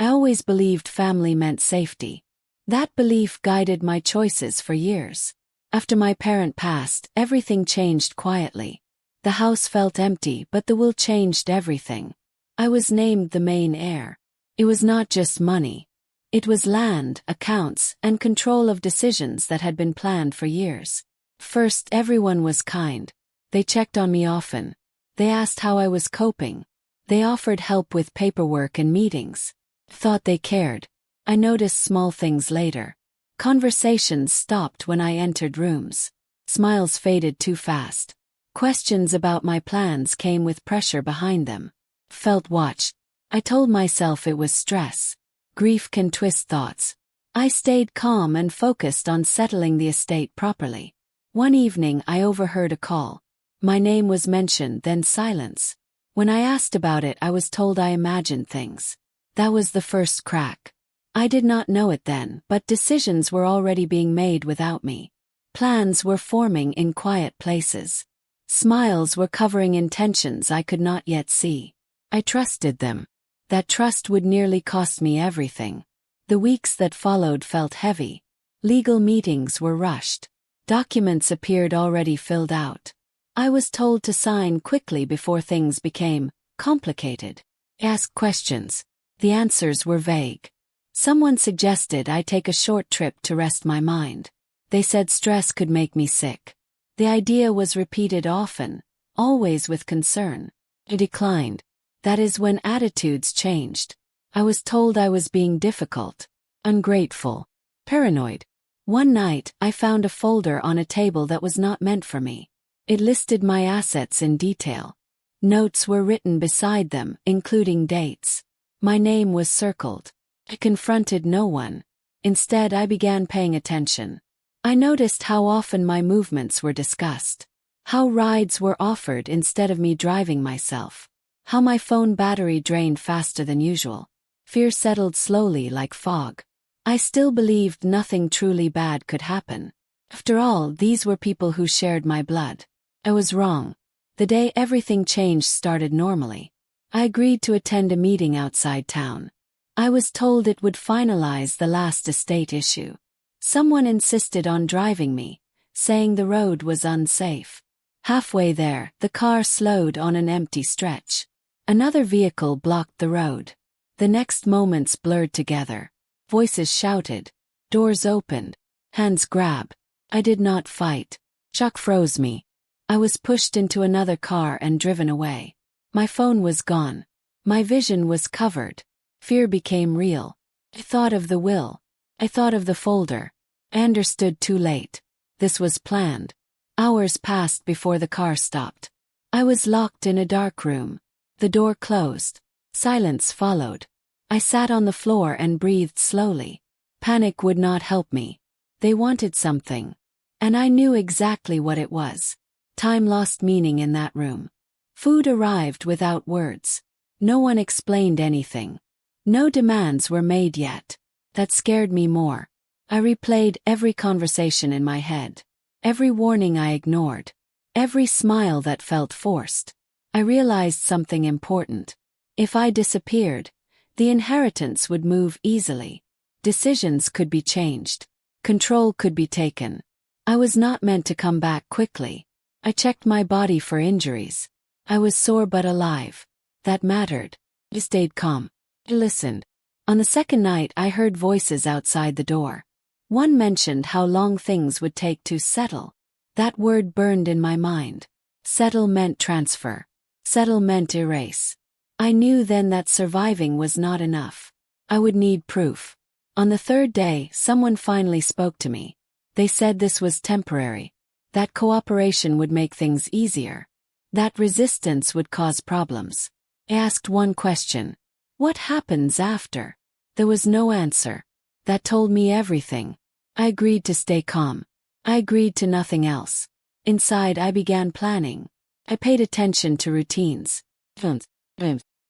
I always believed family meant safety. That belief guided my choices for years. After my parent passed, everything changed quietly. The house felt empty, but the will changed everything. I was named the main heir. It was not just money. It was land, accounts, and control of decisions that had been planned for years. First, everyone was kind. They checked on me often. They asked how I was coping. They offered help with paperwork and meetings. Thought they cared. I noticed small things later. Conversations stopped when I entered rooms. Smiles faded too fast. Questions about my plans came with pressure behind them. Felt watched. I told myself it was stress. Grief can twist thoughts. I stayed calm and focused on settling the estate properly. One evening I overheard a call. My name was mentioned, then silence. When I asked about it, I was told I imagined things. That was the first crack. I did not know it then, but decisions were already being made without me. Plans were forming in quiet places. Smiles were covering intentions I could not yet see. I trusted them. That trust would nearly cost me everything. The weeks that followed felt heavy. Legal meetings were rushed. Documents appeared already filled out. I was told to sign quickly before things became complicated. Ask questions. The answers were vague. Someone suggested I take a short trip to rest my mind. They said stress could make me sick. The idea was repeated often, always with concern. I declined. That is when attitudes changed. I was told I was being difficult, ungrateful, paranoid. One night, I found a folder on a table that was not meant for me. It listed my assets in detail. Notes were written beside them, including dates. My name was circled. I confronted no one. Instead, I began paying attention. I noticed how often my movements were discussed. How rides were offered instead of me driving myself. How my phone battery drained faster than usual. Fear settled slowly like fog. I still believed nothing truly bad could happen. After all, these were people who shared my blood. I was wrong. The day everything changed started normally. I agreed to attend a meeting outside town. I was told it would finalize the last estate issue. Someone insisted on driving me, saying the road was unsafe. Halfway there, the car slowed on an empty stretch. Another vehicle blocked the road. The next moments blurred together. Voices shouted. Doors opened. Hands grabbed. I did not fight. Shock froze me. I was pushed into another car and driven away. My phone was gone. My vision was covered. Fear became real. I thought of the will. I thought of the folder. I understood too late. This was planned. Hours passed before the car stopped. I was locked in a dark room. The door closed. Silence followed. I sat on the floor and breathed slowly. Panic would not help me. They wanted something. And I knew exactly what it was. Time lost meaning in that room. Food arrived without words. No one explained anything. No demands were made yet. That scared me more. I replayed every conversation in my head. Every warning I ignored. Every smile that felt forced. I realized something important. If I disappeared, the inheritance would move easily. Decisions could be changed. Control could be taken. I was not meant to come back quickly. I checked my body for injuries. I was sore but alive. That mattered. I stayed calm. I listened. On the second night, I heard voices outside the door. One mentioned how long things would take to settle. That word burned in my mind. Settle meant transfer. Settle meant erase. I knew then that surviving was not enough. I would need proof. On the third day, someone finally spoke to me. They said this was temporary. That cooperation would make things easier. That resistance would cause problems. I asked one question. What happens after? There was no answer. That told me everything. I agreed to stay calm. I agreed to nothing else. Inside, I began planning. I paid attention to routines.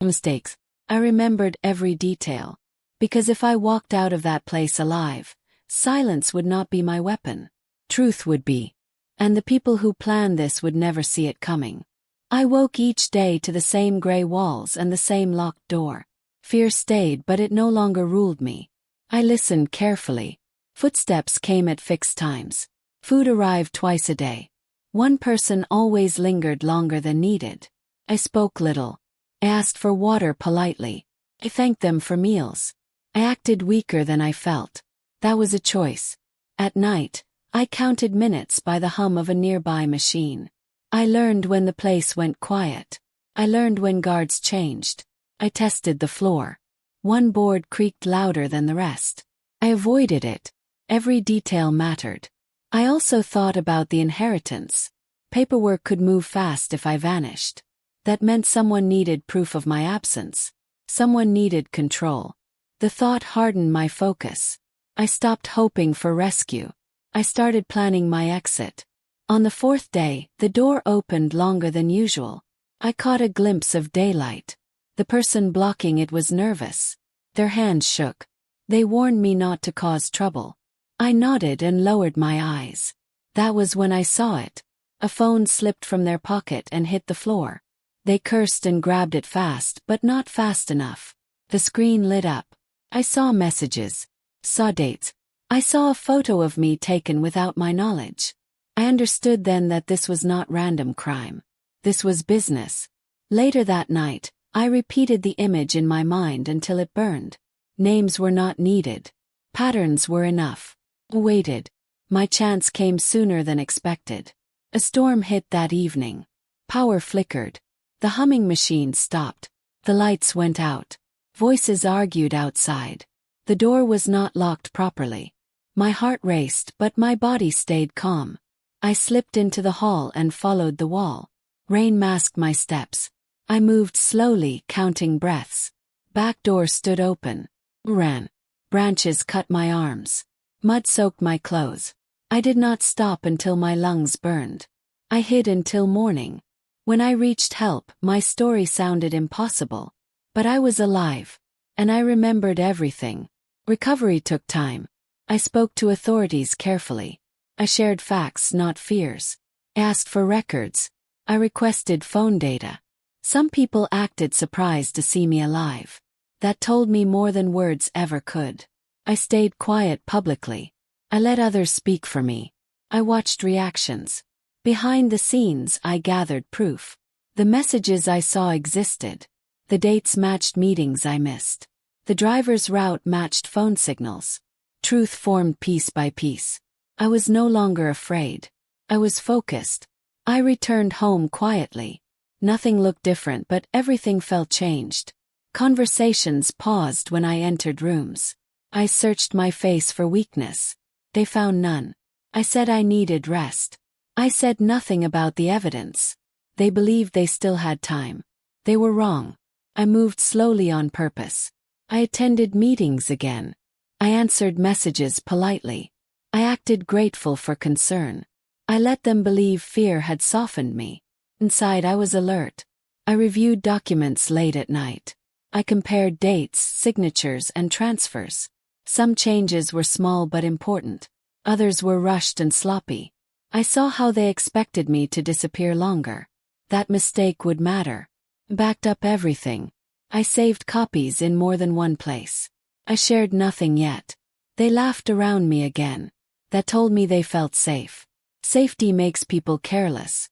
Mistakes. I remembered every detail. Because if I walked out of that place alive, silence would not be my weapon. Truth would be. And the people who planned this would never see it coming. I woke each day to the same gray walls and the same locked door. Fear stayed, but it no longer ruled me. I listened carefully. Footsteps came at fixed times. Food arrived twice a day. One person always lingered longer than needed. I spoke little. I asked for water politely. I thanked them for meals. I acted weaker than I felt. That was a choice. At night, I counted minutes by the hum of a nearby machine. I learned when the place went quiet. I learned when guards changed. I tested the floor. One board creaked louder than the rest. I avoided it. Every detail mattered. I also thought about the inheritance. Paperwork could move fast if I vanished. That meant someone needed proof of my absence. Someone needed control. The thought hardened my focus. I stopped hoping for rescue. I started planning my exit. On the fourth day, the door opened longer than usual. I caught a glimpse of daylight. The person blocking it was nervous. Their hands shook. They warned me not to cause trouble. I nodded and lowered my eyes. That was when I saw it. A phone slipped from their pocket and hit the floor. They cursed and grabbed it fast, but not fast enough. The screen lit up. I saw messages. Saw dates. I saw a photo of me taken without my knowledge. I understood then that this was not random crime. This was business. Later that night, I repeated the image in my mind until it burned. Names were not needed. Patterns were enough. I waited. My chance came sooner than expected. A storm hit that evening. Power flickered. The humming machine stopped. The lights went out. Voices argued outside. The door was not locked properly. My heart raced, but my body stayed calm. I slipped into the hall and followed the wall. Rain masked my steps. I moved slowly, counting breaths. Back door stood open. Ran. Branches cut my arms. Mud soaked my clothes. I did not stop until my lungs burned. I hid until morning. When I reached help, my story sounded impossible. But I was alive. And I remembered everything. Recovery took time. I spoke to authorities carefully. I shared facts, not fears. I asked for records. I requested phone data. Some people acted surprised to see me alive. That told me more than words ever could. I stayed quiet publicly. I let others speak for me. I watched reactions. Behind the scenes, I gathered proof. The messages I saw existed. The dates matched meetings I missed. The driver's route matched phone signals. Truth formed piece by piece. I was no longer afraid. I was focused. I returned home quietly. Nothing looked different, but everything felt changed. Conversations paused when I entered rooms. I searched my face for weakness. They found none. I said I needed rest. I said nothing about the evidence. They believed they still had time. They were wrong. I moved slowly on purpose. I attended meetings again. I answered messages politely. I acted grateful for concern. I let them believe fear had softened me. Inside I was alert. I reviewed documents late at night. I compared dates, signatures, and transfers. Some changes were small but important. Others were rushed and sloppy. I saw how they expected me to disappear longer. That mistake would matter. Backed up everything. I saved copies in more than one place. I shared nothing yet. They laughed around me again. That told me they felt safe. Safety makes people careless.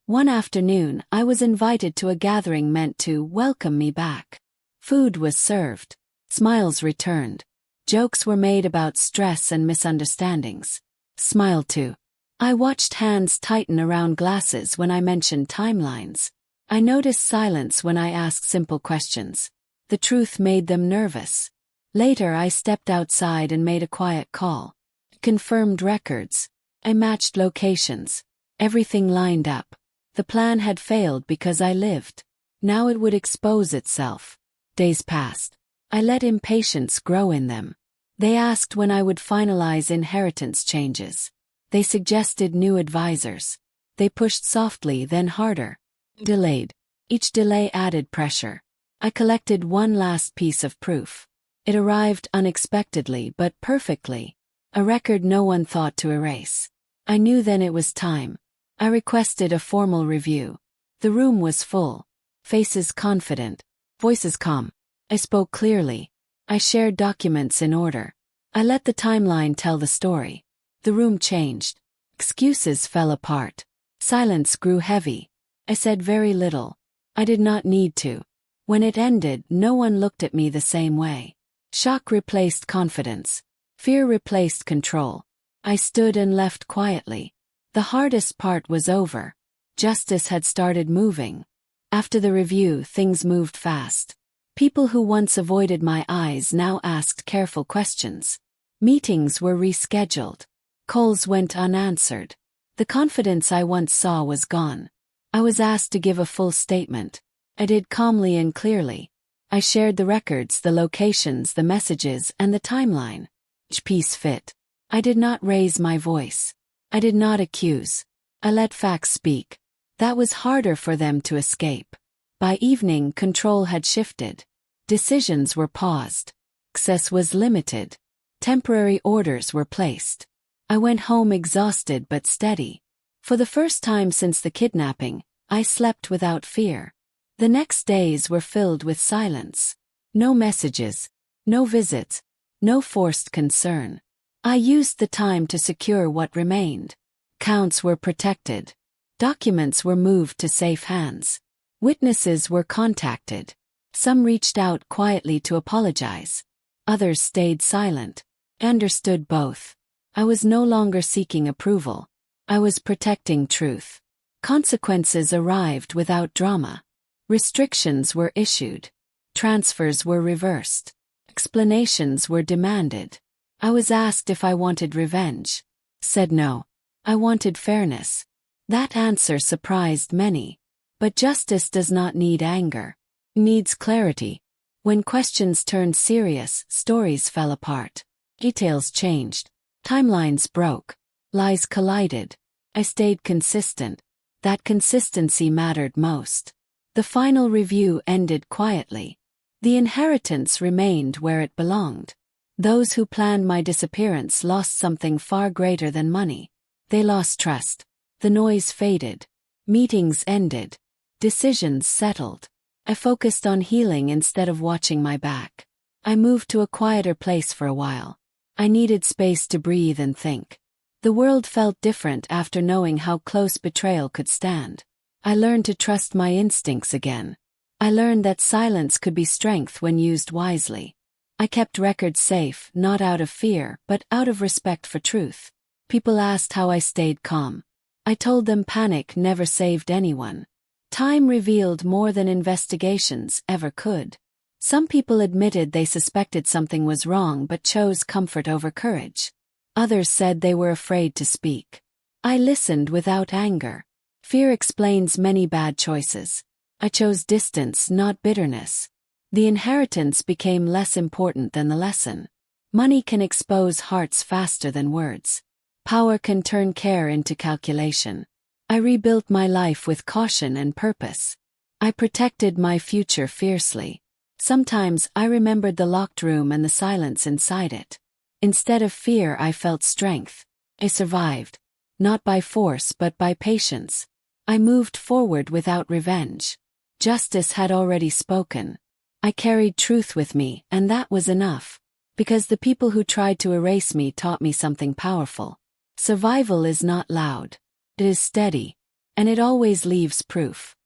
One afternoon, I was invited to a gathering meant to welcome me back. Food was served. Smiles returned. Jokes were made about stress and misunderstandings. Smile too. I watched hands tighten around glasses when I mentioned timelines. I noticed silence when I asked simple questions. The truth made them nervous. Later I stepped outside and made a quiet call. Confirmed records. I matched locations. Everything lined up. The plan had failed because I lived. Now it would expose itself. Days passed. I let impatience grow in them. They asked when I would finalize inheritance changes. They suggested new advisors. They pushed softly, then harder. Delayed. Each delay added pressure. I collected one last piece of proof. It arrived unexpectedly but perfectly. A record no one thought to erase. I knew then it was time. I requested a formal review. The room was full. Faces confident. Voices calm. I spoke clearly. I shared documents in order. I let the timeline tell the story. The room changed. Excuses fell apart. Silence grew heavy. I said very little. I did not need to. When it ended, no one looked at me the same way. Shock replaced confidence. Fear replaced control. I stood and left quietly. The hardest part was over. Justice had started moving. After the review, things moved fast. People who once avoided my eyes now asked careful questions. Meetings were rescheduled. Calls went unanswered. The confidence I once saw was gone. I was asked to give a full statement. I did calmly and clearly. I shared the records, the locations, the messages, and the timeline. Each piece fit. I did not raise my voice. I did not accuse. I let facts speak. That was harder for them to escape. By evening, control had shifted. Decisions were paused. Access was limited. Temporary orders were placed. I went home exhausted but steady. For the first time since the kidnapping, I slept without fear. The next days were filled with silence. No messages, no visits, no forced concern. I used the time to secure what remained. Accounts were protected. Documents were moved to safe hands. Witnesses were contacted. Some reached out quietly to apologize. Others stayed silent. I understood both. I was no longer seeking approval. I was protecting truth. Consequences arrived without drama. Restrictions were issued. Transfers were reversed. Explanations were demanded. I was asked if I wanted revenge. Said no. I wanted fairness. That answer surprised many. But justice does not need anger. It needs clarity. When questions turned serious, stories fell apart. Details changed. Timelines broke. Lies collided. I stayed consistent. That consistency mattered most. The final review ended quietly. The inheritance remained where it belonged. Those who planned my disappearance lost something far greater than money. They lost trust. The noise faded. Meetings ended. Decisions settled. I focused on healing instead of watching my back. I moved to a quieter place for a while. I needed space to breathe and think. The world felt different after knowing how close betrayal could stand. I learned to trust my instincts again. I learned that silence could be strength when used wisely. I kept records safe, not out of fear, but out of respect for truth. People asked how I stayed calm. I told them panic never saved anyone. Time revealed more than investigations ever could. Some people admitted they suspected something was wrong but chose comfort over courage. Others said they were afraid to speak. I listened without anger. Fear explains many bad choices. I chose distance, not bitterness. The inheritance became less important than the lesson. Money can expose hearts faster than words. Power can turn care into calculation. I rebuilt my life with caution and purpose. I protected my future fiercely. Sometimes I remembered the locked room and the silence inside it. Instead of fear, I felt strength. I survived. Not by force but by patience. I moved forward without revenge. Justice had already spoken. I carried truth with me, and that was enough. Because the people who tried to erase me taught me something powerful. Survival is not loud. It is steady. And it always leaves proof.